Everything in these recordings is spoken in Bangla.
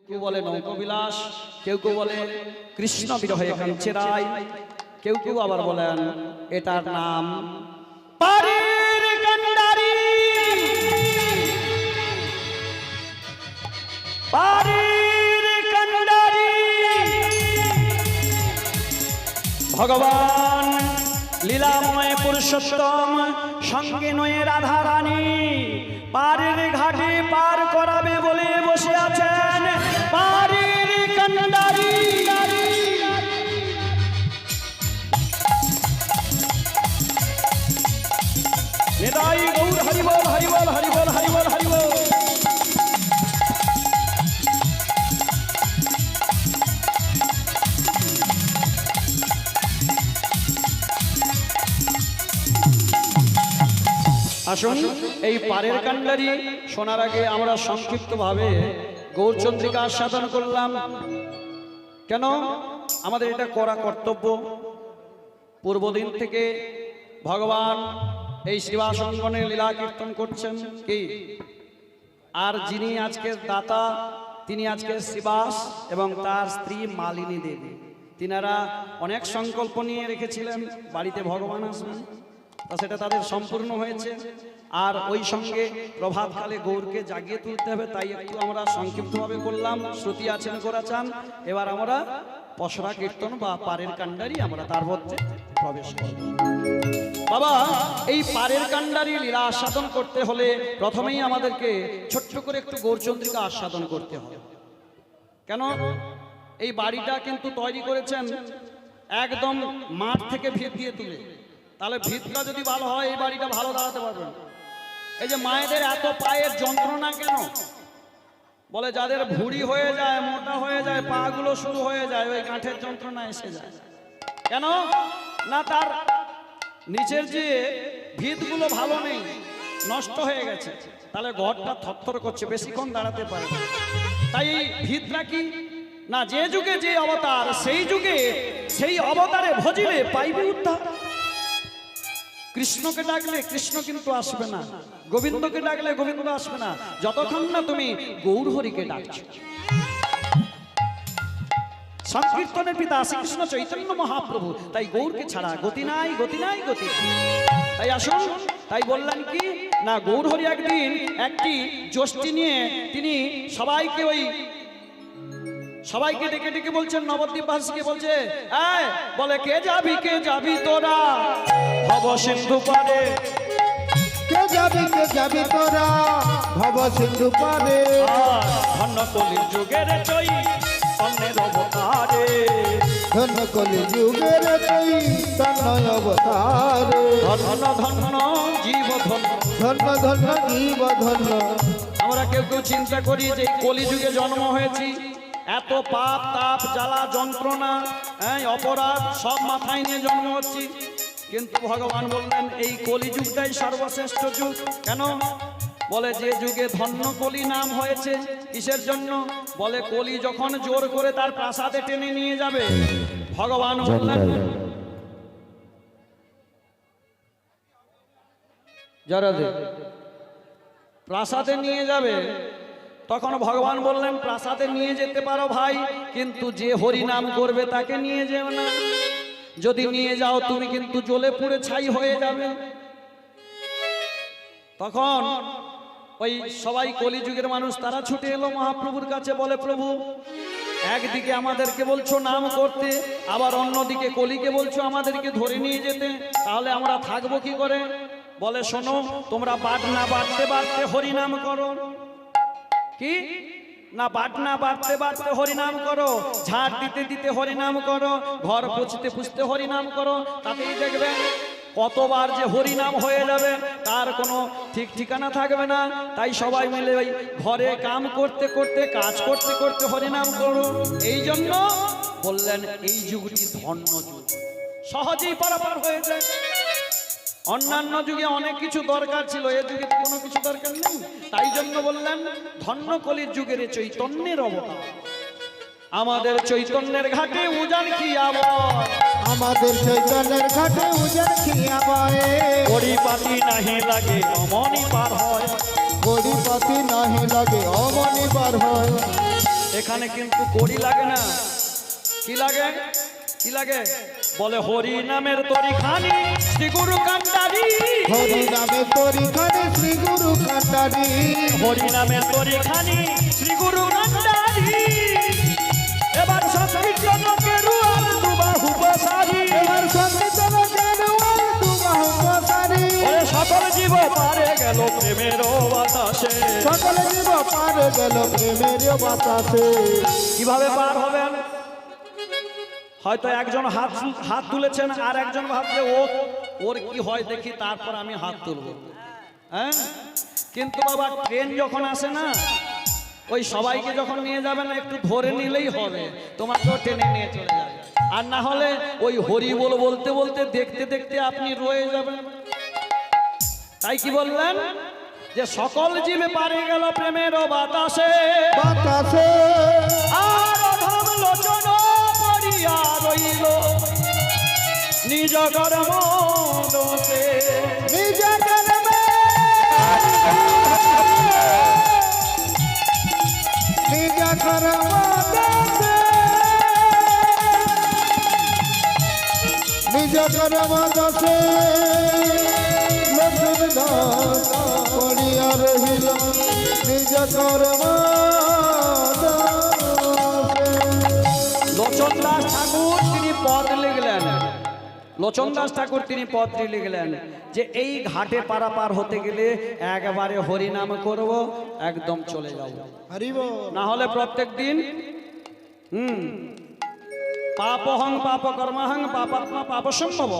কেউ বলে নৌকবিলাস, কেউ কেউ বলে কৃষ্ণ বিরহে কাঞ্চে রায়, কেউ কেউ আবার বলেন এটার নাম পারের কান্ডারি। পারের কান্ডারি ভগবান লীলাময় পুরুষোত্তম, সঙ্গে নয়ে রাধা রানী পারের ঘাটে পার করাবে বলে বসে আছেন পারের কান্ডারি। নিতাই গৌর হরিবল হরিবল হরিবল হরিবল হরিবল। আসুন এই পারের কান্ডারি শোনার আগে আমরা সংক্ষিপ্তভাবে গৌরচন্দ্রিকা আস্বাদন করলাম। কেন আমাদের এটা করা কর্তব্য? পূর্বদিন থেকে ভগবান এই শিবাসঙ্গনে লীলা কীর্তন করছেন কি, আর যিনি আজকের দাতা তিনি আজকে শিবাস এবং তার স্ত্রী মালিনী দেবী। তিনারা অনেক সংকল্প নিয়ে রেখেছিলেন বাড়িতে ভগবান আসবেন, তা সেটা তাদের সম্পূর্ণ হয়েছে। আর ওই সঙ্গে প্রভাতকালে গৌরকে জাগিয়ে তুলতে হবে, তাই একটু আমরা সংক্ষিপ্তভাবে করলাম। শ্রুতি আছেন গোরাচান। এবার আমরা পসরা কীর্তন বা পারের কান্ডারি আমরা তার মধ্যে প্রবেশ করব। বাবা, এই পারের কান্ডারি লীলা আস্বাদন করতে হলে প্রথমেই আমাদেরকে ছোট্ট করে একটু গৌরচন্দ্রিকা আস্বাদন করতে হবে। কেন এই বাড়িটা কিন্তু তৈরি করেছেন একদম মাঠ থেকে ভিত দিয়ে তুলে, তাহলে ভিতটা যদি ভালো হয় এই বাড়িটা ভালো দাঁড়াতে পারবে না। এই যে মায়েদের এত পায়ের যন্ত্রণা কেন? বলে যাদের ভুঁড়ি হয়ে যায়, মোটা হয়ে যায়, পা গুলো শুরু হয়ে যায়, ওই গাঁঠের যন্ত্রণা এসে যায়। কেন না তার নিচের যে ভিতগুলো ভালো নেই, নষ্ট হয়ে গেছে, তাহলে ঘরটা থরথর করছে, বেশিক্ষণ দাঁড়াতে পারে না। তাই এই ভিতটা কি না, যে যুগে যে অবতার সেই যুগে সেই অবতারে ভজিলে পাইবে উদ্ধার। কৃষ্ণকে ডাকলে কৃষ্ণ কিন্তু আসবে না, গোবিন্দকে ডাকলে গোবিন্দ আসবে না, যতক্ষণ না তুমি গৌর হরিকে ডাকছো। সংকীর্তনের পিতা শ্রীকৃষ্ণ চৈতন্য মহাপ্রভু, তাই গৌরকে ছাড়া গতি নাই, গতি নাই, গতি। তাই আসুন, তাই বললেন কি না, গৌর হরি একদিন একটি যষ্টি নিয়ে তিনি সবাইকে ডেকে ডেকে বলছেন, নবদ্বীপবাসীকে বলছে, বলে কে যাবি তোরা ভব সিন্ধু পারে, কে যাবি তোরা ভব সিন্ধু পারে, ধন্য কলির যুগের চৈ তন্নের অবতারে, ধন্য কলি যুগের চৈতন্য অবতারে, ধন্য ধন্য জীব ধন্য, ধন্য ধন্য জীব ধন্য। আমরা কেউ কেউ চিন্তা করি যে কলিযুগে জন্ম হয়েছি, এত পাপ তাপ জ্বালা যন্ত্রণা অপরাধ সব মাথায় নিয়ে জন্ম হচ্ছি, কিন্তু ভগবান বললেন এই কলিযুগটাই সর্বশ্রেষ্ঠ যুগ। কেন বলে যে যুগে ধন্য কলি নাম হয়েছে, কিসের জন্য? বলে কলি যখন জোর করে তার প্রাসাদে টেনে নিয়ে যাবে, ভগবান বললেন যারা প্রাসাদে নিয়ে যাবে, তখন ভগবান বললেন প্রাসাদে নিয়ে যেতে পারো ভাই, কিন্তু যে হরি নাম করবে তাকে নিয়ে যেও না, যদি নিয়ে যাও তুমি কিন্তু জ্বলে পুড়ে ছাই হয়ে যাবে। তখন ওই সবাই কলিযুগের মানুষ তারা ছুটে এলো মহাপ্রভুর কাছে, বলে প্রভু একদিকে আমাদেরকে বলছো নাম করতে, আবার অন্যদিকে কলিকে বলছো আমাদেরকে ধরে নিয়ে যেতে, তাহলে আমরা থাকবো কি করে? বলে শোনো, তোমরা বাটনা বাড়তে বাড়তে হরিনাম করো। কি না, বাটনা বাড়তে বাড়তে হরিনাম করো, ঝাড় দিতে দিতে হরিনাম করো, ঘর পুছতে পুছতে হরিনাম করো, তাতেই দেখবেন কতবার যে হরিনাম হয়ে যাবে তার কোনো ঠিক ঠিকানা থাকবে না। তাই সবাই মিলে ওই ঘরে কাম করতে করতে, কাজ করতে করতে হরিনাম করো। এই জন্য বললেন এই যুগটি ধন্য যুগ, সহজেই পারাপার হয়ে যায়। অন্যান্য যুগে অনেক কিছু দরকার ছিল, এ যুগে কোনো কিছু দরকার নেই। তাই জন্য বললেন ধন্য কলির যুগের চৈতন্যের অবতার। আমাদের চৈতন্যের ঘাটে উজান কি আবার, আমাদের চৈতন্যের ঘাটে উজান কি আবার, পরিপাটি নাহি লাগে অমনি পার হয়, পরিপাটি নাহি লাগে অমনি পার হয়। এখানে কিন্তু কড়ি লাগে না, কি লাগে, কি লাগে? বলে হরি নামের তরি খানি শ্রী গুরু কান্ডারি, হরি নামে তরি খানি শ্রী গুরু কান্ডারি, হরি নামের তরি খানি শ্রী গুরু কান্ডারি। এবার সংকীর্তন কেরুয়াল দুবাহু বসারি, এবার সংকীর্তন কেরুয়াল দুবাহু বসারি, ওরে সকল জীব পারে গেল প্রেমের বাতাসে, সকল জীব পার গেল প্রেমের বাতাসে। কিভাবে পার হবেন? হয়তো একজন হাত তুলেছেন আর একজন ভাবছে ওর কি হয় দেখি তারপর আমি হাত তুলব, হ্যাঁ? কিন্তু বাবা ট্রেন যখন আসে না, ওই সবাইকে যখন নিয়ে যাবে না, একটু ধরে নিলেই হবে, তোমাকেও টেনে নিয়ে চলে যাবে। আর না হলে ওই হরি বল বলতে বলতে দেখতে দেখতে আপনি রয়ে যাবেন। তাই কি বললেন যে সকল জীবে পারে গেল প্রেমের বাতাসে, বাতাসে আর অধম লোচন পড়িয়া রইল নিজ কর্ম দোষে, নিজ কর্মে নিজ কর্ম দোষে, নিজ কর্ম দোষে লক্ষ্মণ দাস পড়িয়া রহিল নিজ কর্ম লোচন দাস ঠাকুর তিনি পদ লিখলেন, লোচন দাস ঠাকুর তিনি পদটি লিখলেন যে এই ঘাটে পারাপার হতে গেলে একবারে হরিনাম করব, একদম চলে যাব, হরিব না হলে প্রত্যেক দিন পাপহং পাপ কর্মহং পাপাত্মা পাপ সম্ভব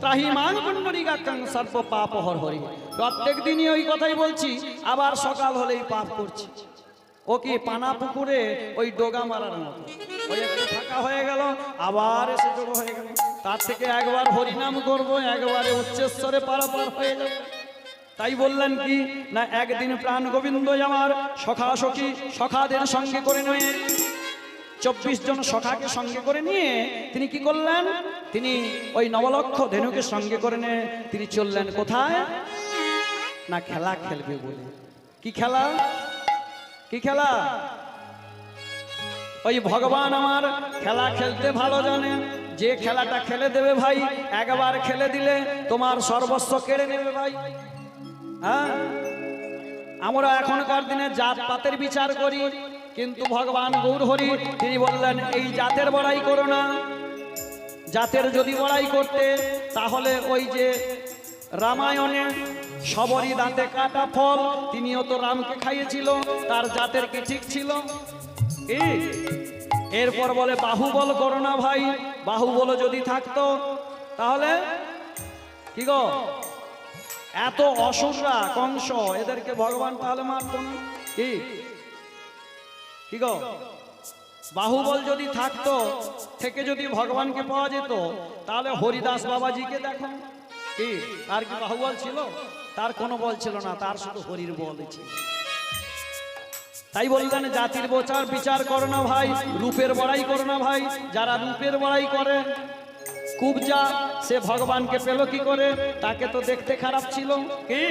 ত্রাহি মাং পুণ্ডরীকাক্ষং সর্ব পাপ হর হরি। প্রত্যেক দিনই ওই কথাই বলছি, আবার সকাল হলেই পাপ করছি। ও কি পানা পুকুরে ওই ডোগা মারার মতো, ওই একটু ফাঁকা হয়ে গেল আবার এসে জড়ো হয়ে গেল। তার থেকে একবার হরিনাম করব, একবারে উচ্চেশ্বরে পারাপার হয়ে যাবে। তাই বললেন কি না, একদিন প্রাণ গোবিন্দ আমার সখা সখী সখাদের সঙ্গে করে নিয়ে 24 জন সখাকে সঙ্গে করে নিয়ে তিনি কি করলেন, তিনি ওই নবলক্ষ ধেনুকে সঙ্গে করে নিয়ে তিনি চললেন কোথায় না, খেলা খেলবে বলে। কি খেলা, কি খেলা? ওই ভগবান আমার খেলা খেলতে ভালো জানে, যে খেলাটা খেলে দেবে ভাই, একবার খেলে দিলে তোমার সর্বস্ব কেড়ে নেবে ভাই। হ্যাঁ, আমরা এখনকার দিনে জাত পাতের বিচার করি, কিন্তু ভগবান গৌর হরি তিনি বললেন এই জাতের বড়াই করো না। জাতের যদি বড়াই করতে, তাহলে ওই যে রামায়ণে সবরই দাঁতে কাটা ফল, তিনিও তো রামকে খাইয়েছিল, তার জাতের কি ঠিক ছিল? কি এরপর বলে বাহুবল করো না ভাই, বাহুবল যদি থাকতো তাহলে কি গো, এত অসুররা কংস এদেরকে ভগবান তাহলে মারত না? কি কি গো, বাহুবল যদি থাকতো, থেকে যদি ভগবানকে পাওয়া যেত, তাহলে হরিদাস বাবাজিকে দেখো, কি তার কি বাহুবল ছিল? তার কোনো বল ছিল না, তার শুধু হরির বল ছিল। তাই বললেন জাতির বোচার বিচার করো না ভাই, রূপের বড়াই করো না ভাই। যারা রূপের বড়াই করে কুবজা, সে ভগবানকে পেল কি করে? তাকে তো দেখতে খারাপ ছিল। কি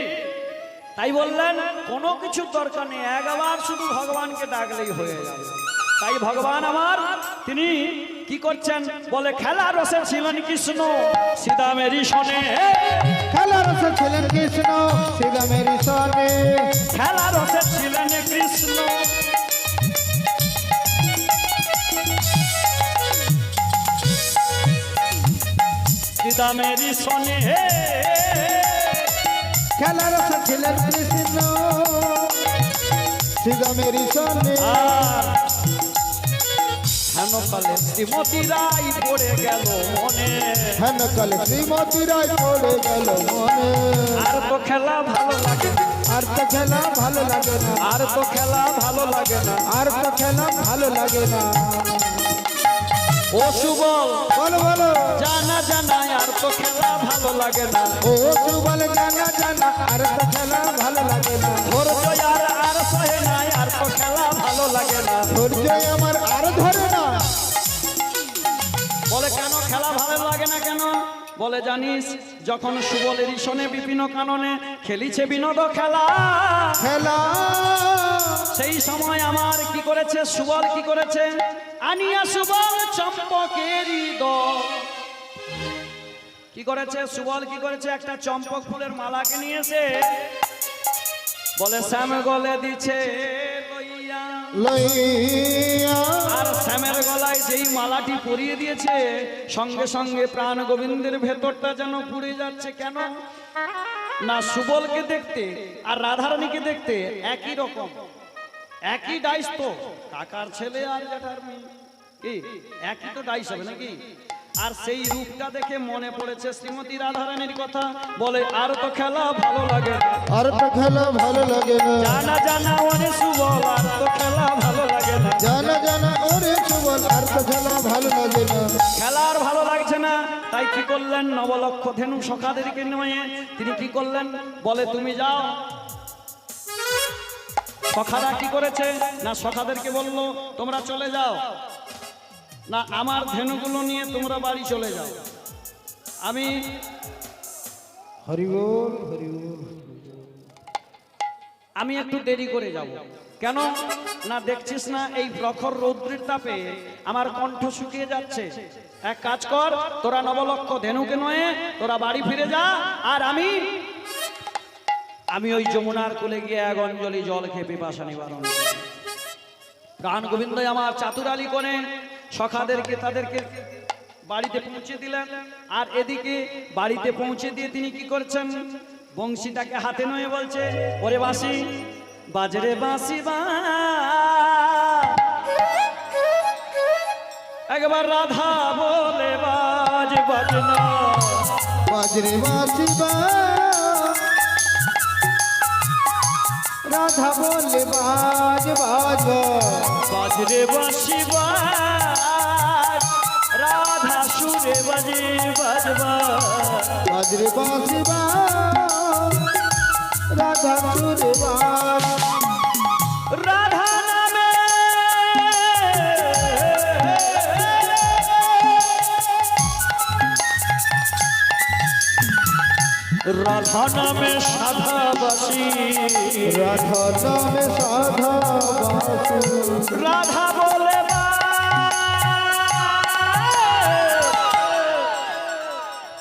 তাই বললেন কোনো কিছু দরকার নেই, একবার শুধু ভগবানকে ডাকলেই হয়ে যাবে। তাই ভগবান আমার তিনি কি করছেন বলে খেলা রসে ছিলেন কৃষ্ণ সীতামেরি সনে, খেলা রসে ছিলেন কৃষ্ণ সীতামেরি সনে, খেলা রসে ছিলেন কৃষ্ণ সীতামেরি সনে, খেলা রসে ছিলেন কৃষ্ণ সীতামেরি সনে। হেনকালে শ্রীমতী রায় পড়ে গেল মনে, হেনকালে শ্রীমতী রায় পড়ে গেল মনে, আর তো খেলা ভালো লাগে না, আর তো খেলা ভালো লাগে না, আর তো খেলা ভালো লাগে না, আর তো খেলা ভালো লাগে না। ও সুবল বলো বলো, জানা জানায় আর তো খেলা ভালো লাগে না, ও সুবল জানা জানা আর তো খেলা ভালো লাগে না, ধৈর্য আর সহে নাই আর তো খেলা ভালো লাগে না। ধৈর্য আমার আর ধরে না। বলে কেন খেলা ভালো লাগে না কেন? বলে জানিস যখন সুবলের ঈশনে বিপিন কাননে খেলিছে বিনোদ খেলা, খেলা সেই সময় আমার কি করেছে সুবল কি করেছে, আনিয়া সুবল চম্পকেরই দল। কি করেছে সুবল কি করেছে, একটা চম্পক ফুলের মালাকে নিয়েছে, বলে শ্যাম গলে দিছে লইয়া। লইয়া আর শ্যামের গলায় যেই মালাটি পরিয়ে দিয়েছে সঙ্গে সঙ্গে প্রাণ গোবিন্দের ভেতরটা যেন পুড়ে যাচ্ছে। কেন না, সুবলকে দেখতে আর রাধারানীকে দেখতে একই রকম, একই ডাইস তো, কাকার ছেলে আর জ্যাঠার মেয়ে, কি একই তো ডাইস হবে নাকি? আর সেই রূপটা দেখে মনে পড়েছে শ্রীমতী রাধারানীর কথা, বলে আর তো খেলা ভালো লাগে না, আর তো খেলা ভালো লাগে না, জানা জানা ওরে সুবল আর তো খেলা ভালো লাগে না, জানা জানা ওরে সুবল আর তো খেলা ভালো লাগে না। খেলা আর ভালো লাগছে না, তাই কি করলেন নবলক্ষ ধেনু সখাদেরকে নিয়ে তিনি কি করলেন, বলে তুমি যাও। সখারা কি করেছে না, সখাদেরকে বললো তোমরা চলে যাও, না আমার ধেনুগুলো নিয়ে তোমরা বাড়ি চলে যাও, আমি হরি বল হরি বল। আমি একটু দেরি করে যাব। কেন না, দেখছিস না এই প্রখর রৌদ্রের তাপে আমার কণ্ঠ শুকিয়ে যাচ্ছে। এক কাজ কর, তোরা নবলক্ষ ধেনুকে নয়ে তোরা বাড়ি ফিরে যা, আর আমি ওই যমুনার কুলে গিয়ে এক অঞ্জলি জল খেয়ে পিপাসা নিবারণ করি। প্রাণ গোবিন্দ আমার চাতুরালি করে সখাদেরকে তাদেরকে বাড়িতে পৌঁছে দিলেন, আর এদিকে বাড়িতে পৌঁছে দিয়ে তিনি কি করছেন, বংশীটাকে হাতে নিয়ে বলছে, ওরে বাঁশি বাজরে বাঁশি বা, একবার রাধা বলে বাজ বাজনা, বাজরে বাঁশি বাজ, রাধা বলে বাজ বাজ, বাজরে বাঁশি বাজ, রাধা সুরে বাজে বাজবা, বাজরে বাঁশি বাজ, রাধা সুরে বাজ, রাধা নামে রাধা নামে সাধাবাসী, রাধা নামে সাধা বাসু, রাধা বলে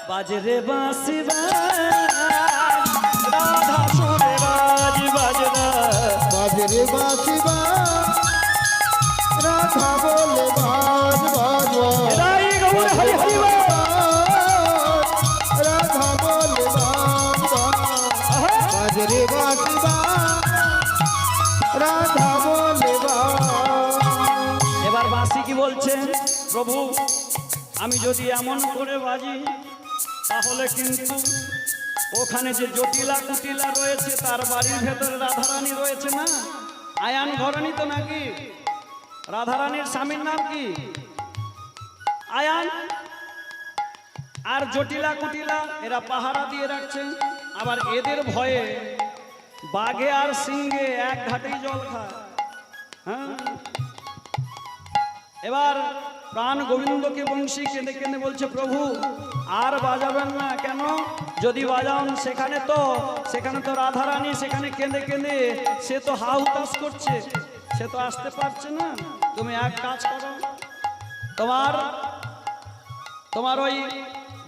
বাজরে বাঁশি বাজ, রাধা সুরে বাজ বাজনা, বাজরে বাঁশি বাজ, রাধা বলে বাজ বাজ, রাই গৌর হরি হরি বল। রাধা বলে বাজ বাজ, বাজরে বাঁশি বাজ, রাধা বলে বাজ। এবার বাঁশি কি বলছে, প্রভু আমি যদি এমন করে বাজি তাহলে কিন্তু ওখানে যে জটিলা কুটিলা রয়েছে তার বাড়ির ভেতরে রাধারানী রয়েছে না, আয়ান ঘরানি তো নাকি, রাধারানীর স্বামীর নাম কি আয়ান, আর জটিলা কুটিলা এরা পাহারা দিয়ে রাখছে, আবার এদের ভয়ে বাঘে আর সিংহে এক ঘাটেই জল খায়। হ্যাঁ, এবার প্রাণ গোবিন্দকে বংশী কেঁদে কেঁদে বলছে, প্রভু আর বাজাবেন না, কেন যদি বাজান সেখানে তো রাধারানী সেখানে কেঁদে কেঁদে সে তো হাহুতাশ করছে, সে তো আসতে পারছে না, তুমি এক কাজ করো, তোমার ওই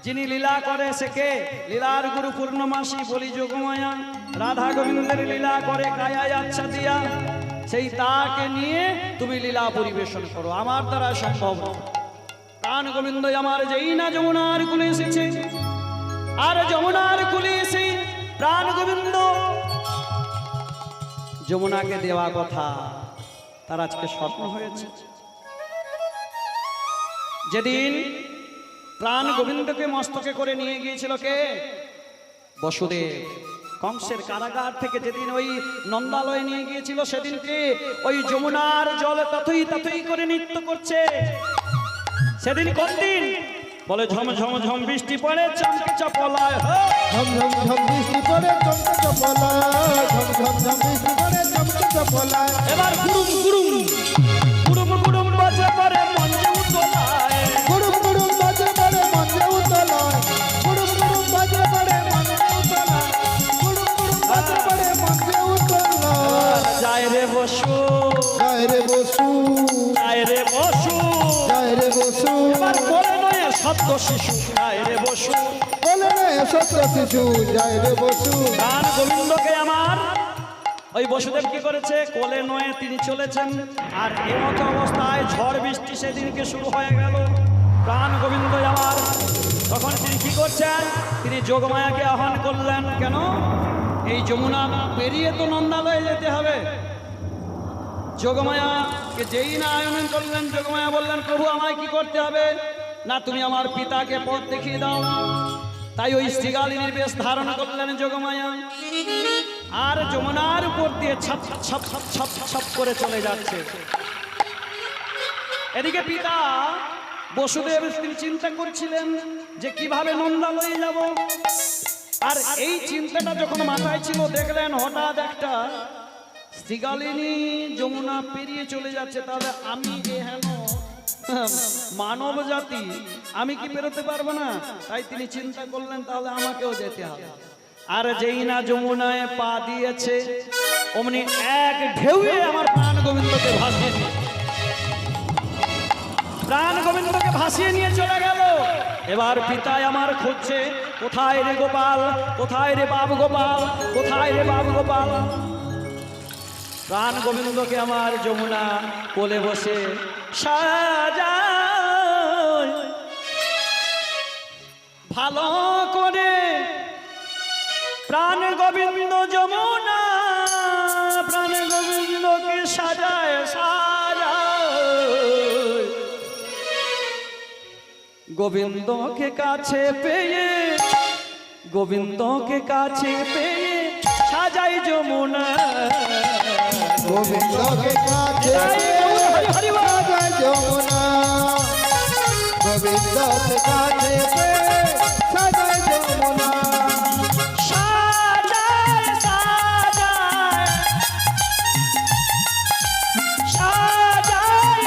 যিনি লীলা করে সে কে, লীলার গুরু পূর্ণমাসী বলি যোগমায়া, রাধা গোবিন্দের লীলা করে কায়ায় আচ্ছা দিয়া, সেই তাকে নিয়ে তুমি লীলা পরিবেশন করো, আমার দ্বারা সম্ভব না। প্রাণ গোবিন্দ আমার যেই না যমুনার কুলে এসেছে, আর যমুনার কুলে এসে প্রাণ গোবিন্দ যমুনাকে দেওয়া কথা তার আজকে স্বপ্ন হয়েছে। যেদিন প্রাণ গোবিন্দকে মস্তকে করে নিয়ে গিয়েছিল কে, বসুদেব, কংসের কারাগার থেকে যেদিন ওই নন্দালয়ে নিয়ে গিয়েছিল সেদিনকে ওই যমুনার জলে তথই তথই করে নৃত্য করছে। সেদিন কোন দিন, বলে ঝম ঝম ঝম বৃষ্টি পড়ে চমকে চপলায়, ঝম ঝম ঝম বৃষ্টি পড়ে চমকে চপলায়, ঝম ঝম ঝম বৃষ্টি পড়ে চমকে চপলায়, এবার গুড়ুম গুড়ুম গুড়ুম গুড়ুম বাজে পড়ে মঞ্চে উতলায়, গুড়ুম গুড়ুম বাজে পড়ে মঞ্চে উতলায়, সত্য শিশু আয় রে বসু। কোলে নয় সত্য শিশু যায় রে বসু। প্রাণ গোবিন্দকে আমার ওই বসুদেব কি করেছে, কোলে নয়ে তিনি চলেছেন, আর এমতো অবস্থায় ঝড় বৃষ্টি সেদিনকে শুরু হয়ে গেল। প্রাণ গোবিন্দ আমার তখন তিনি কি করছেন, তিনি যোগমায়াকে আহ্বান করলেন। কেন, এই যমুনা পেরিয়ে তো নন্দালয়ে যেতে হবে। যোগমায়াকে যেই না আয়োজন করলেন, যোগমায়া বললেন, প্রভু আমায় কি করতে হবে, না তুমি আমার পিতাকে পথ দেখিয়ে দাও। তাই ওই শ্রীগালিনীর বেশ ধারণ করলেন যোগমায়া, আর যমুনার উপর দিয়ে ছাপ ছাপ ছাপ ছাপ ছাপ করে চলে যাচ্ছে। এদিকে পিতা বসুদেব তিনি চিন্তা করছিলেন যে কিভাবে নন্দালয়ে যাব। আর এই চিন্তাটা যখন মাথায় ছিল, দেখলেন হঠাৎ একটা শ্রীগালিনী যমুনা পেরিয়ে চলে যাচ্ছে। তাহলে আমি হেন মানব জাতি, আমি কি বেরোতে পারবো না? তাই তিনি চিন্তা করলেন তাহলে আমাকেও যেতে হবে। আর যেই না যমুনায় পা দিয়েছে, অমনি এক ঢেউয়ে আমার প্রাণ গোবিন্দকে ভাসিয়ে নিয়ে, প্রাণ গোবিন্দকে ভাসিয়ে নিয়ে চলে গেল। এবার পিতায় আমার খুঁজছে, কোথায় রে গোপাল, কোথায় রে বাপ গোপাল, কোথায় রে বাপ গোপাল। প্রাণ গোবিন্দকে আমার যমুনা কোলে বসে সাজায় ভালো করে। প্রাণ গোবিন্দ যমুনা, প্রাণ গোবিন্দকে সাজায় সাজায়। গোবিন্দকে কাছে পেয়ে, গোবিন্দকে কাছে পেয়ে সাজাই যমুনা। গোবিন্দকে কাছে সাজায় যমুনা। গোবিন্দকে কাছে সাজায় যমুনা। সাজায় সাজায় সাজায় সাজায়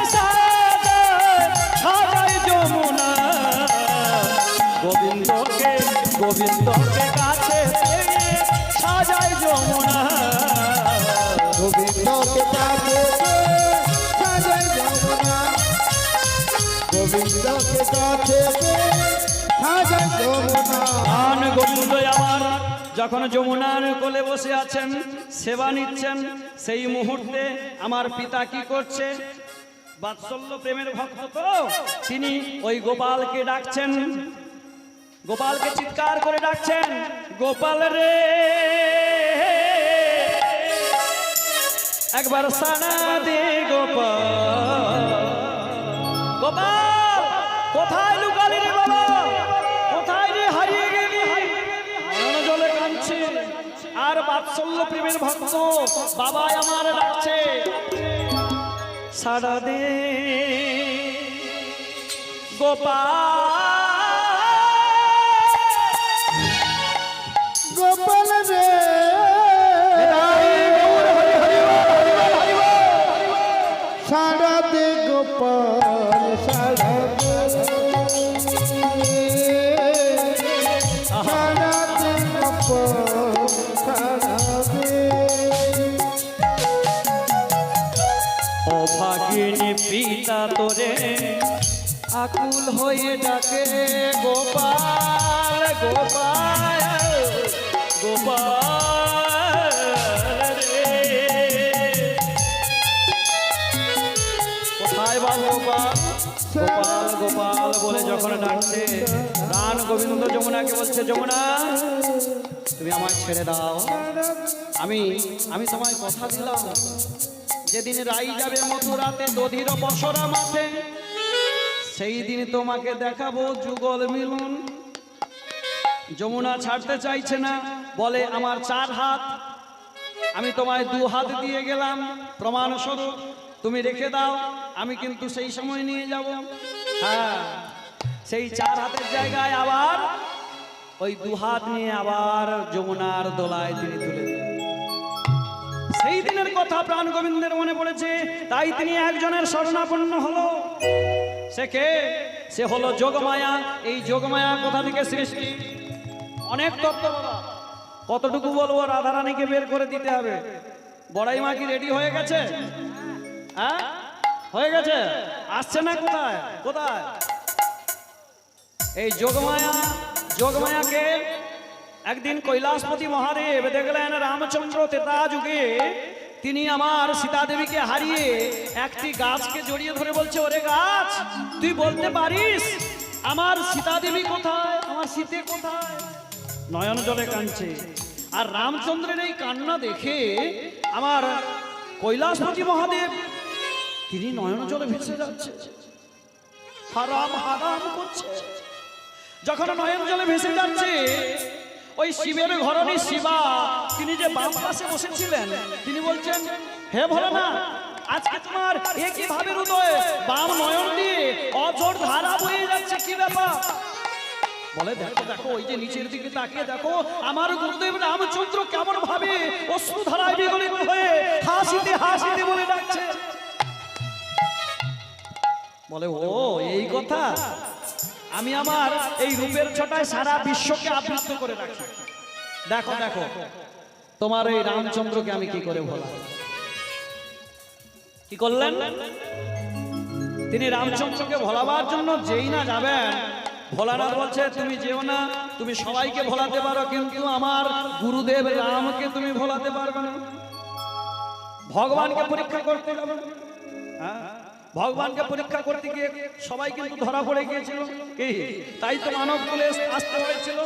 সাজায় যমুনা। গোবিন্দকে গোবিন্দকে কাছে পেয়ে সাজায় যমুনা। গোবিন্দকে কাছে সাজায় যমুনা। গোবিন্দকে কাছে সাজায় যমুনা। প্রাণ গোবিন্দ আমার যখন যমুনার কোলে বসে আছেন, সেবা নিচ্ছেন, সেই মুহূর্তে আমার পিতা কি করছে, বাৎসল্য প্রেমের ভক্ত তো তিনি ওই গোপালকে ডাকছেন, গোপালকে চিৎকার করে ডাকছেন, গোপাল রে একবার সাড়া দে গোপাল। গোপাল কোথায় লুকালি রে বাবা, কোথায় রে হারিয়ে গেলি? নয়ন জলে কাঁদছে, আর বাৎসল্য প্রেমের ভক্ত বাবা আমার ডাকছে, সাড়া দে গোপাল। গোপাল রে সাড়া দে গোপাল, সাড়া দে, সাড়া দে গোপাল, সাড়া দে। অভাগিনী পিতা তোরে আকুল হয়ে ডাকে গোপাল, গোপাল, গোপাল রে। কোথায় বা গোপাল, গোপাল গোপাল বলে যখন ডাকছে, প্রাণ গোবিন্দ যমুনাকে বলছে, যমুনা তুমি আমায় ছেড়ে দাও। আমি তোমায় কথা দিলাম, যেদিন রাই যাবে মথুরাতে দধির বসরা মাঠে, সেই দিন তোমাকে দেখাবো যুগল মিলন। যমুনা ছাড়তে চাইছে না, বলে আমার 4 হাত, আমি তোমায় 2 হাত দিয়ে গেলাম প্রমাণ স্বরূপ, তুমি রেখে দাও, আমি কিন্তু সেই সময় নিয়ে যাব। হ্যাঁ, সেই 4 হাতের জায়গায় আবার ওই 2 হাত নিয়ে আবার যমুনার দোলায় তিনি তুলে দিলেন। সেই দিনের কথা প্রাণ গোবিন্দের মনে পড়েছে, তাই তিনি একজনের শরণাপন্ন হলো। সে কে? সে হলো যোগমায়া। এই যোগমায়া কোথা থেকে সৃষ্টি? অনেক তত্ত্ব বাবা, কতটুকু বলবো? রাধারানীকে বের করে দিতে হবে। বড়াই মা কি রেডি হয়ে গেছে? হ্যাঁ, হয়ে গেছে, আসছে না? কোথায় কোথায়? এই যোগমায়াকে একদিন কৈলাসপতি মহাদেব দেখলেন রামচন্দ্র ত্রেতা যুগে তিনি আমার সীতা দেবীকে হারিয়ে একটি গাছকে জড়িয়ে ধরে বলছে, ওরে গাছ, তুই বলতে পারিস আমার সীতা দেবী কোথায়, আমার সীতে কোথায়? নয়ন জলে কাঁদছে। আর রামচন্দ্রের এই কান্না দেখে আমার কৈলাসপতি মহাদেব তিনি নয়ন জলে ভেসে যাচ্ছে, হারাম হারাম করছে। যখন নয়ন জলে ভেসে যাচ্ছে, ওই শিবের ঘরণী শিবা তিনি যে বাম পাশে বসেছিলেন তিনি বলছেন, হে ভোলানাথ, আজকে তোমার একই ভাবের উদয়, বাম নয়ন দিয়ে অঝোর ধারা বয়ে যাচ্ছে, কি ব্যাপার? বলে, দেখো দেখো, ওই যে নিচের দিকে তাকিয়ে দেখো, আমার গুরুদেব রামচন্দ্র কেমন ভাবে অশ্রু ধারায় বিগলিত হয়ে হাসিতে হাসিতে বলে ডাকছে। বলে, ও এই কথা, আমি আমার এই রূপের ছটায় সারা বিশ্বকে আবৃত করে রাখি। দেখো দেখো তোমার এই রামচন্দ্রকে আমি কি করে ভোলা। কি করলেন তিনি? রামচন্দ্রকে ভোলাবার জন্য যেই না যাবেন, ভোলানাথ বলছে, তুমি যেও না, তুমি সবাইকে ভোলাতে পারো, কিন্তু আমার গুরুদেব রামকে তুমি ভোলাতে পারবে না। ভগবানকে পরীক্ষা করতে যাবে, ভগবানকে পরীক্ষা করতে গিয়ে সবাই কিন্তু ধরা পড়ে গিয়েছিল, কি তাই তো মানব কুলে আসতে হয়েছিল।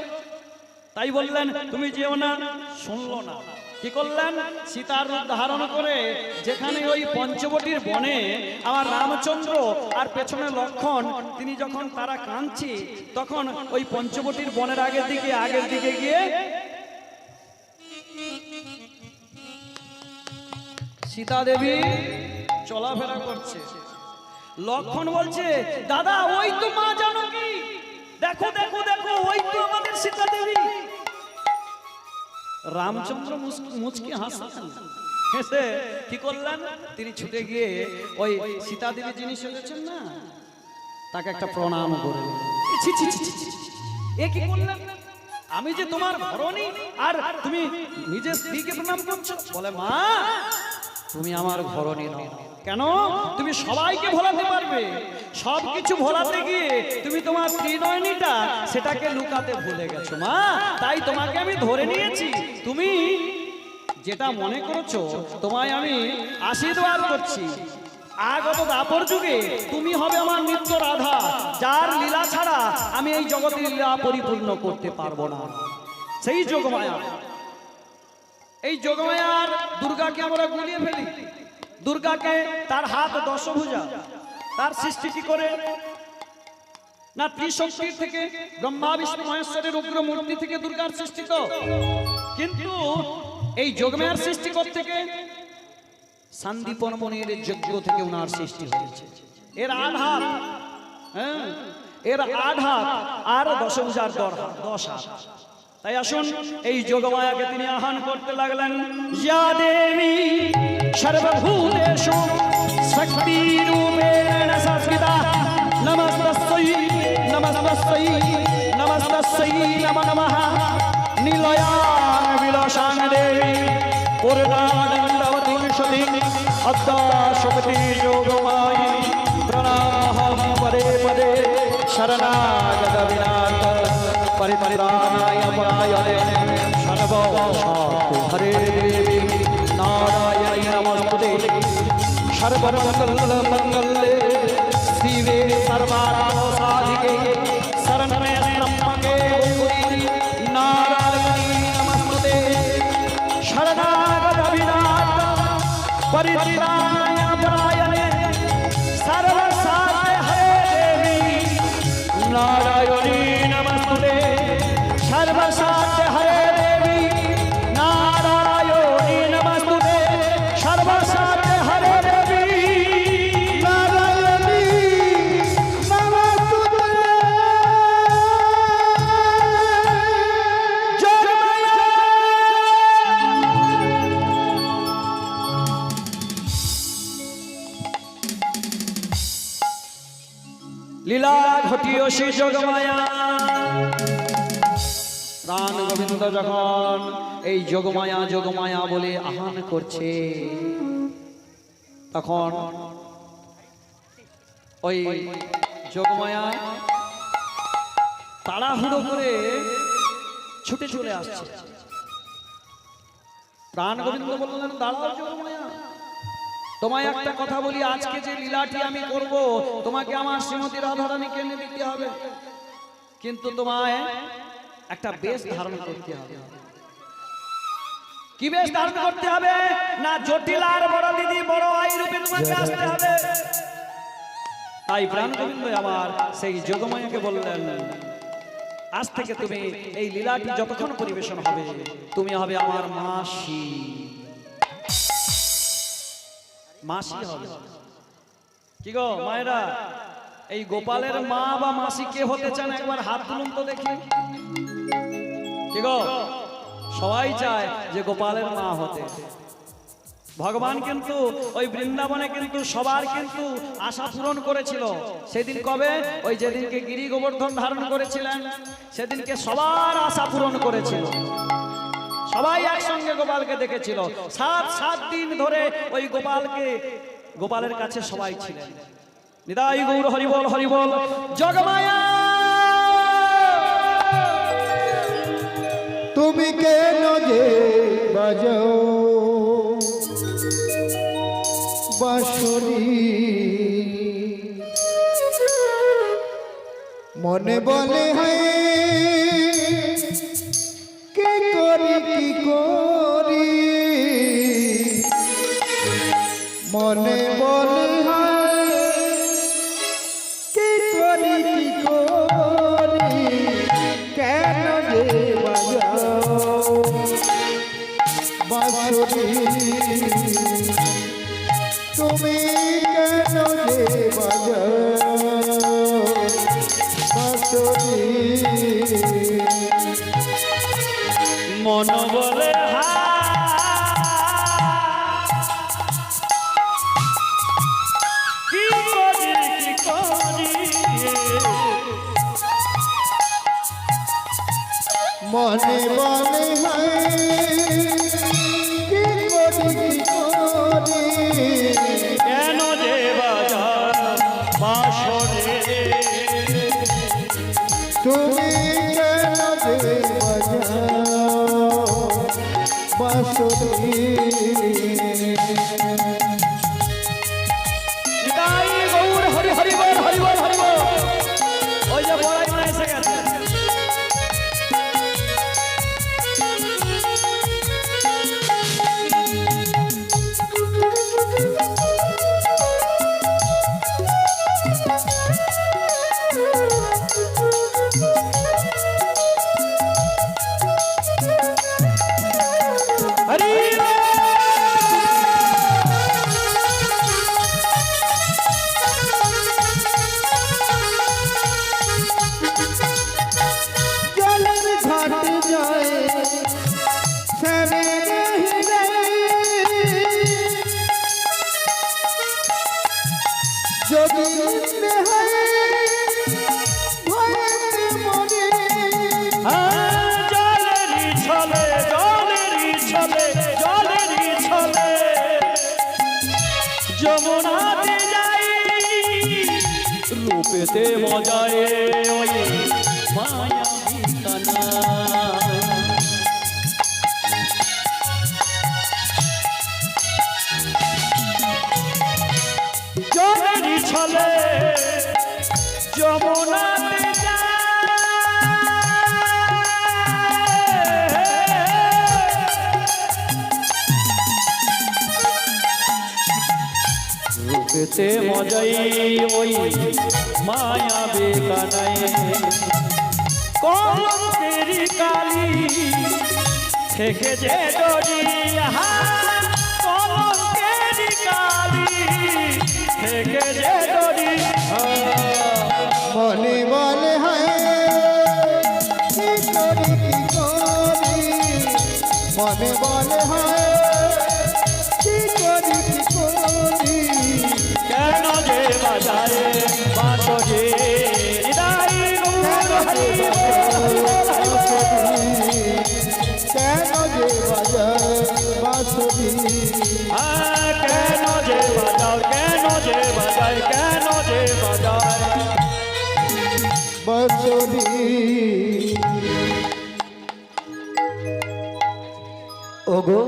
তাই বললেন তুমি যেও না, শুনলো না। কি করলেন? সীতার রূপ ধারণ করে যেখানে ওই পঞ্চবটির বনে আমার রামচন্দ্র আর পেছনে লক্ষণ, তিনি যখন তারা কাঁদছে, তখন ওই পঞ্চবটির বনের আগের দিকে গিয়ে সীতা দেবী চলাফেরা করছে। লক্ষণ বলছে, দাদা ওই তো মা জানকী, দেখো দেখো দেখো, ওই তো আমাদের সীতা দেবী। রামচন্দ্র মুচকি হাসলেন, হেসে কি করলেন? তিনি ছুটে গিয়ে ওই সীতা দেবী যিনি সেজেছেন না, তাকে একটা প্রণাম করলেন। ছি ছি ছি ছি, এ কি করলেন? আমি যে তোমার ঘরণী, আর তুমি নিজের স্ত্রীকে প্রণাম করছো? বলে, মা তুমি আমার ঘরণী নও। কেন? তুমি সবাইকে ভোলাতে পারবে, সবকিছু ভোলাতে গিয়ে তুমি তোমার ত্রিনয়নীটা সেটাকে লুকাতে ভুলে গেছো মা, তাই তোমাকে আমি ধরে নিয়েছি। তুমি যেটা মনে করছো, তোমায় আমি আশীর্বাদ করছি। আগত দাপর যুগে তুমি হবে আমার নিত্য রাধা, যার লীলা ছাড়া আমি এই জগতের লীলা পরিপূর্ণ করতে পারবো না। সেই যোগমায়া, এই যোগমায়ার দুর্গাকে আমরা গুলিয়ে ফেলি। দুর্গাকে তার হাত দশভুজা, তার সৃষ্টি কি করে না? ত্রিশক্তির থেকে, ব্রহ্মা বিষ্ণু মহেশ্বরের উগ্র মূর্তি থেকে দুর্গার সৃষ্টি তো, কিন্তু এই যোগমায়ার সৃষ্টি করতে থেকে সান্দীপন মনির যজ্ঞ থেকে উনার সৃষ্টি হয়েছে। এর আধার, এর আধার আর দশভুজার 10 হাত। তাই আসুন এই যোগমায়াকে তিনি আহ্বান করতে লাগলেন, ইয়া দেবী সর্বভূতেষু শক্তি রূপেণ সংস্থিতা, নমস্তস্যৈ নমস্তস্যৈ নমস্তস্যৈ নমো নমঃ। নীলয়ান বিলাসাং দেবী পূর্ণানন্দবতীং সতীং অদ্যা শক্তি যোগমায়ী প্রণামহং পদে পদে শরণাগত বিনাশ परित्राणाय परायणे सर्वशान्ति हरे देवी नारायणी नमस्ते सर्वमंगलमंगले शिवे सर्वार्थसाधिके शरण्ये त्र्यंबके गौरी नारायणी नमस्ते शरणागत विनाश परित्राणाय परायणे सर्वशान्ति हरे देवी नारायणी नमस्ते सर्वशान्ति हरे देवी नारायणी नमस्ते सर्वशान्ति हरे देवी नारायणी नमस्ते। লীলা ঘটিও শ্রী যোগমায়া। প্রাণ গোবিন্দ যখন এই যোগমায়া যোগমায়া বলে আহ্বান করছে, তখন ওই যোগমায়া তাড়াহুড়ো করে ছুটে চলে আসছে। প্রাণ গোবিন্দ বললেন, দাঁড়াও যোগমায়া, তোমায় একটা কথা বলি, আজকে যে লীলাটি আমি করব তোমাকে আমার শ্রীমতী রাধারানীকে এনে দিতে হবে, কিন্তু তোমায় একটা বেশ ধারণ করতে হবে। কি বেশ ধারণ করতে হবে? না জটিল আর বড় দিদি বড় আই রূপে তোমাকে আসতে হবে। তাই প্রাণ গোবিন্দ আমার সেই যোগমায়াকে বললেন, আজ থেকে তুমি এই লীলাটি যতক্ষণ পরিবেশন হবে তুমি হবে আমার মাসি। মাসি হবে। কি গো মায়েরা, এই গোপালের মা বা মাসি কে হতে চান? একবার হাত তুলুন তো দেখি। কি গো, সবাই চায় যে গোপালের মা হতে। ভগবান কিন্তু ওই বৃন্দাবনে কিন্তু সবার কিন্তু আশা পূরণ করেছিল। সেদিন কবে? ওই যেদিনকে গিরি গোবর্ধন ধারণ করেছিলেন সেদিনকে সবার আশা পূরণ করেছিল। সবাই একসঙ্গে গোপালকে দেখেছিল। 7 দিন ধরে ওই গোপালের কাছে সবাই ছিলেন। নিতাই গৌর হরিবল হরিবল। জগমায়া তুমি কেন যে বাজাও বাঁশরি, মনে বলে হয় কি করি কি করি, মনে বলে হয় কি করি কি করি, কেন যে বাজাও বাঁশরি, তুমি কেন যে বাজাও বাঁশরি, মন বলে কি করি কি করি, মনে বলে হয় কি করি কি করি, কেন যে বাজাও বাঁশরি, তুমি কেন যে বাজাও বাঁশরি। নিতাই গৌর হরি হরিবল হরিবল হরিবল। ওই যে বড়াই মা এসে গেছে। হরি জলের ঘাট যায় শ্যামের হৃদয়ে, যদি হয় ভয়েতে মরে, জলেরই ছলে জলেরই ছলে জলেরই ছলে যমুনাতে যাই রূপেতে মজায় ওই মায়া বিতানা। জলেরই ছলে যমুনাতে রূপেতে মজাই ওই মায়া বেকানাই, কলঙ্কেরি কালি থেকে যে ডরি, কলঙ্কেরি কালি থেকে যে ডরি, মনে বলে হয় কি করি কি করি, মনে বলে হয় কি করি কি করি, কেন যে বাজারে বাঁশরি। নিতাই গৌর হরিবল কেন যে বাজায় বাঁশরি, কেন যে বাজাও কেন যে বাজায় কেন যে বাজায়। বসরি ওগো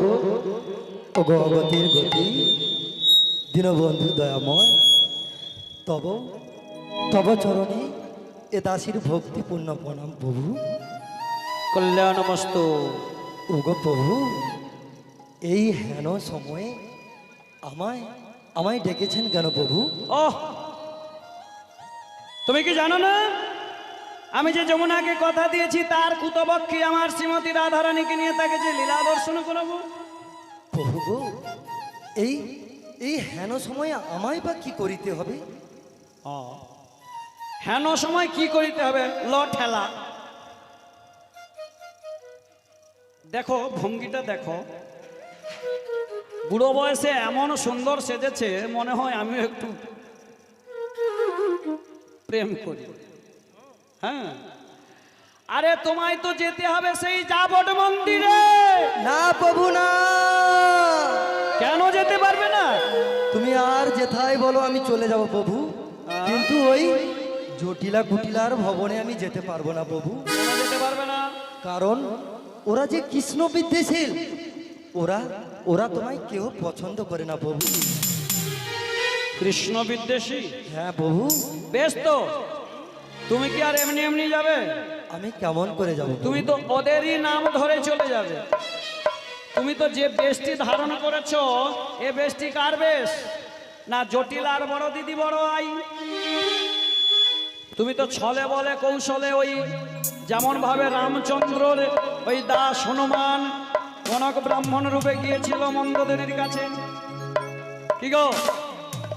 ওগো অগতির গতি দীনবন্ধু দয়াময় তব তব চরণে এ দাসীর ভক্তিপূর্ণ প্রণাম প্রভু। কল্যাণমস্তু। ওগো প্রভু, এই হেন সময়ে আমায় আমায় ডেকেছেন কেন প্রভু? ওহ, তুমি কি জানো না আমি যে যমুনাকে কথা দিয়েছি তার কুতবক্ষী আমার শ্রীমতী রাধারানীকে নিয়ে তাকে যে লীলা দর্শন করাবো? প্রভু গো, এই এই হেন সময়ে আমায় বা কি করিতে হবে? হেন সময় কি করিতে হবে? ল ঠেলা। দেখো ভঙ্গিটা দেখো, বুড়ো বয়সে এমন সুন্দর সেজেছে মনে হয় আমিও একটু প্রেম করি। হ্যাঁ, আরে তোমায় তো যেতে হবে সেই যাবট মন্দিরে। না প্রভু না, কেন যেতে পারবে না? তুমি আর যেথায় বলো আমি চলে যাব প্রভু, কিন্তু ওই জটিলা কুটিলার ভবনে আমি যেতে পারবো না প্রভু। কেন যেতে পারবে না? কারণ ওরা যে কৃষ্ণ বিদ্বেষীল, ওরা ওরা তোমায় কেউ পছন্দ করে না প্রভু। কৃষ্ণ বিদ্বেষী? হ্যাঁ প্রভু। বেশ, তো তুমি কি আর এমনি এমনি যাবে? আমি কেমন করে যাব? তুমি তো ওদেরই নাম ধরে চলে যাবে। তুমি তো যে বেশটি ধারণ করেছো, এ বেশটি কার বেশ? না জটিল আর বড় দিদি বড় আই? তুমি তো ছলে বলে কৌশলে ওই যেমন ভাবে রামচন্দ্রের ওই দাস হনুমান কনক ব্রাহ্মণ রূপে গিয়েছিল মন্দোদরির কাছে, কি গো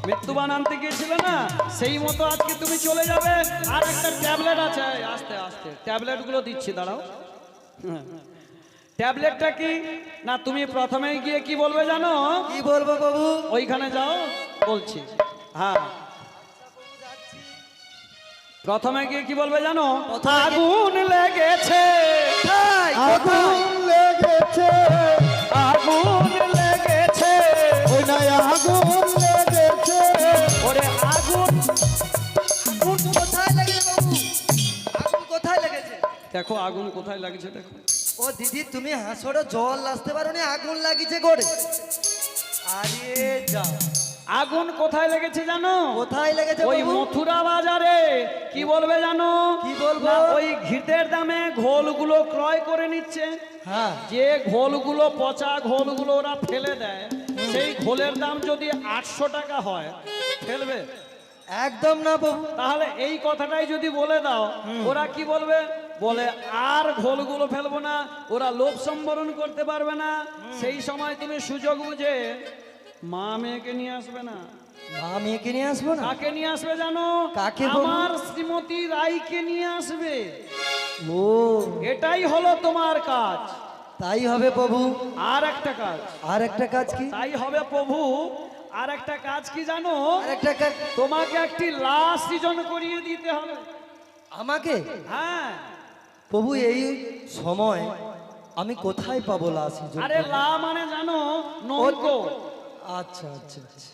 মৃত্যুবান আনতে গিয়েছিল না, সেই মতো আজকে তুমি চলে যাবে। আর একটা ট্যাবলেট আছে, আস্তে আস্তে ট্যাবলেট গুলো দিচ্ছি, দাঁড়াও। ট্যাবলেটটা কি না তুমি প্রথমেই গিয়ে কি বলবে জানো? কি বলবো বাবু? ওইখানে যাও, বলছি। হ্যাঁ, প্রথমে গিয়ে কি বলবে জানো? আগুন লেগেছে, আগুন লেগেছে, আগুন লেগেছে, ওই নাই আগুন লেগেছে। ওরে আগুন। আগুন কোথায় লেগেছে বাবু? আগুন কোথায় লেগেছে? দেখো আগুন কোথায় লাগছে, দেখো। ও দিদি, তুমি হাসড়ে জল আসতে পারো নি, আগুন লাগিছে করে। আরে যা, আগুন কোথায় লেগেছে জানো? কোথায় লেগেছে ওই বাবু? মথুরা বাজারে। কি বলবে জানো? কি বলবো? না, ওই ঘিতের দামে ঘোলগুলো ক্রয় করে নিচ্ছে। হ্যাঁ, যে ঘোলগুলো পচা ঘোলগুলো ওরা ফেলে দেয়, সেই ঘোলের দাম যদি 800 টাকা হয়, ফেলবে? একদম না বাবু। তাহলে এই কথাটাই যদি বলে দাও, ওরা কি বলবে? বলে আর ঘোলগুলো ফেলবো না, ওরা লোভ সম্বরণ করতে পারবে না। সেই সময় তুমি সুযোগ বুঝে মা মেয়েকে নিয়ে আসবে না। মা মেয়েকে নিয়ে আসবো না? কাকে নিয়ে আসবে জানো? কাকে বলবো? আমার শ্রীমতী রাইকে নিয়ে আসবে। ও, এটাই হলো তোমার কাজ। তাই হবে প্রভু। আর একটা কাজ, আর একটা কাজ কি? তাই হবে প্রভু। আর একটা কাজ কি জানো? আর একটা কাজ তোমাকে একটি লাশ সৃজন করিয়ে দিতে হবে। আমাকে? হ্যাঁ, প্রভু এই সময় আমি কোথায় পাবো লাশ? আরে লা মানে জানো? নৌকো। আচ্ছা আচ্ছা আচ্ছা।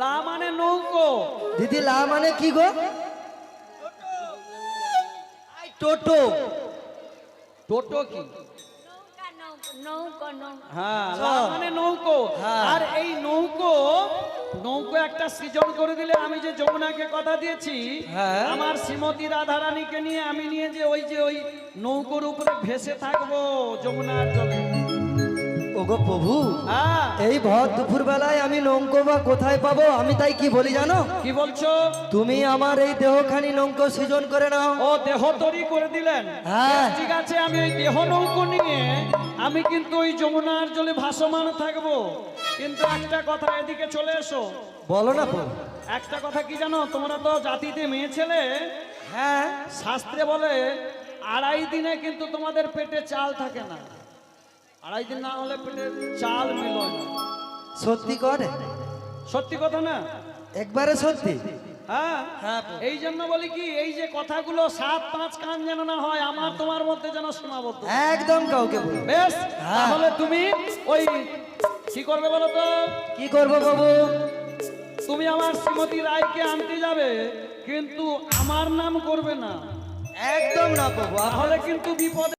লা মানে নৌকো। দিদি, লা মানে কি গো? আই, টোটো। টোটো কি? নৌকা হ্যাঁ, লা মানে নৌকো। হ্যাঁ। আর এই নৌকো একটা সৃজন করে দিলে, আমি যে যমুনাকে কথা দিয়েছি, হ্যাঁ। আমার শ্রীমতী রাধারানীকে নিয়ে আমি নিয়ে যে ওই নৌকোর উপরে ভেসে থাকবো যমুনার জলে। ওগো প্রভু, হ্যাঁ, এই ভর দুপুর বেলায় আমি নৌকো বা কোথায় পাবো? আমি তাই কি বলি জানো? কি বলছো? তুমি আমার এই দেহখানি নৌকো সৃজন করে নাও। ও দেহ তৈরি করে দিলেন? হ্যাঁ। বেশ, ঠিক আছে, আমি ওই দেহ নৌকো নিয়ে আমি কিন্তু ওই যমুনার জলে ভাসমান থাকবো। কিন্তু একটা কথা, এদিকে চলে এসো। বলো না প্রভু। একটা কথা কি জানো? তোমরা তো জাতিতে মেয়ে ছেলে। হ্যাঁ, শাস্ত্রে বলে 2.5 দিনে কিন্তু তোমাদের পেটে চাল থাকে না। 2.5 দিন না হলে পেটে চাল মিলয় না। সত্যি করে? সত্যি কথা না? একবারে সত্যি? হ্যাঁ, হ্যাঁ। এই জন্য বলি কি, এই যে কথাগুলো 7-5 কান যেন না হয়, আমার তোমার মধ্যে যেন সীমাবদ্ধ। একদম কাউকে বলো। বেশ, হ্যাঁ। তাহলে তুমি ওই কি করবে বলো তো? কি করবো বাবু? তুমি আমার শ্রীমতী রায়কে আনতে যাবে, কিন্তু আমার নাম করবে না। একদম না প্রভু তাহলে কিন্তু বিপদ